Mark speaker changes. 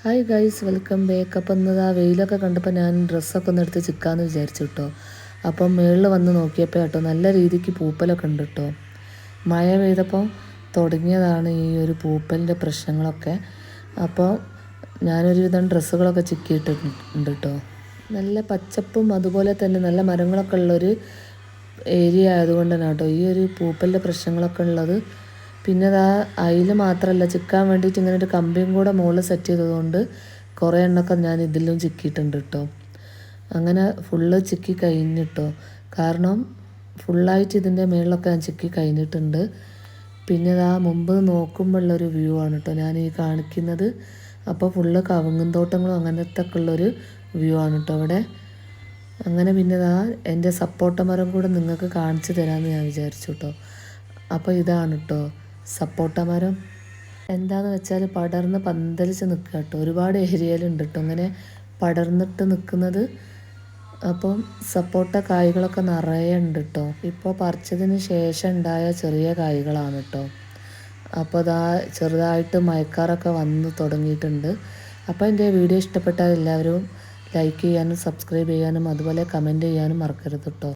Speaker 1: Hi guys, welcome back. അപ്പം ഇന്നത് ആ വെയിലൊക്കെ കണ്ടപ്പോൾ ഞാൻ ഡ്രസ്സൊക്കെ ഒന്ന് എടുത്ത് ചിക്കാമെന്ന് വിചാരിച്ചു കേട്ടോ. അപ്പം മുകളിൽ വന്ന് നോക്കിയപ്പോൾ കേട്ടോ നല്ല രീതിക്ക് പൂപ്പലൊക്കെ ഉണ്ട് കേട്ടോ. മഴ പെയ്തപ്പോൾ തുടങ്ങിയതാണ് ഈ ഒരു പൂപ്പലിൻ്റെ പ്രശ്നങ്ങളൊക്കെ. അപ്പോൾ ഞാനൊരുവിധം ഡ്രസ്സുകളൊക്കെ ചിക്കിയിട്ടുണ്ട് കേട്ടോ. നല്ല പച്ചപ്പും അതുപോലെ തന്നെ നല്ല മരങ്ങളൊക്കെ ഉള്ളൊരു ഏരിയ ആയതുകൊണ്ട് തന്നെ കേട്ടോ ഈ ഒരു പൂപ്പലിൻ്റെ പ്രശ്നങ്ങളൊക്കെ ഉള്ളത്. പിന്നെ അതാ അതിൽ മാത്രമല്ല, ചിക്കാൻ വേണ്ടിയിട്ട് ഇങ്ങനെ ഒരു കമ്പിയും കൂടെ മുകളിൽ സെറ്റ് ചെയ്തതുകൊണ്ട് കുറേ എണ്ണമൊക്കെ ഞാൻ ഇതിലും ചിക്കിയിട്ടുണ്ട് കേട്ടോ. അങ്ങനെ ഫുള്ള് ചിക്കി കഴിഞ്ഞിട്ടോ, കാരണം ഫുള്ളായിട്ട് ഇതിൻ്റെ മുകളിലൊക്കെ ഞാൻ ചിക്കി കഴിഞ്ഞിട്ടുണ്ട്. പിന്നെ അതാ മുമ്പ് നോക്കുമ്പോഴുള്ളൊരു വ്യൂ ആണ് കേട്ടോ ഞാൻ ഈ കാണിക്കുന്നത്. അപ്പോൾ ഫുള്ള് കവുങ്ങും തോട്ടങ്ങളും അങ്ങനത്തെ ഒക്കെ ഉള്ളൊരു വ്യൂ ആണ് കേട്ടോ അവിടെ. അങ്ങനെ പിന്നെ അതാ എൻ്റെ സപ്പോട്ട മരം കൂടെ നിങ്ങൾക്ക് കാണിച്ചു തരാമെന്ന് ഞാൻ വിചാരിച്ചു കേട്ടോ. അപ്പോൾ ഇതാണ് കേട്ടോ സപ്പോട്ട മരം. എന്താണെന്ന് വെച്ചാൽ പടർന്ന് പന്തലിച്ച് നിൽക്കുക കേട്ടോ. ഒരുപാട് ഏരിയയിലുണ്ട് കേട്ടോ അങ്ങനെ പടർന്നിട്ട് നിൽക്കുന്നത്. അപ്പം സപ്പോട്ട കായ്കളൊക്കെ നിറയെ ഉണ്ട് കേട്ടോ. ഇപ്പോൾ പറിച്ചതിന് ശേഷം ഉണ്ടായ ചെറിയ കായ്കളാണ് കേട്ടോ. അപ്പോൾ അതാ ചെറുതായിട്ട് മഴക്കാറൊക്കെ വന്ന് തുടങ്ങിയിട്ടുണ്ട്. അപ്പോൾ എൻ്റെ വീഡിയോ ഇഷ്ടപ്പെട്ടാൽ എല്ലാവരും ലൈക്ക് ചെയ്യാനും സബ്സ്ക്രൈബ് ചെയ്യാനും അതുപോലെ കമൻറ്റ് ചെയ്യാനും മറക്കരുത് കേട്ടോ.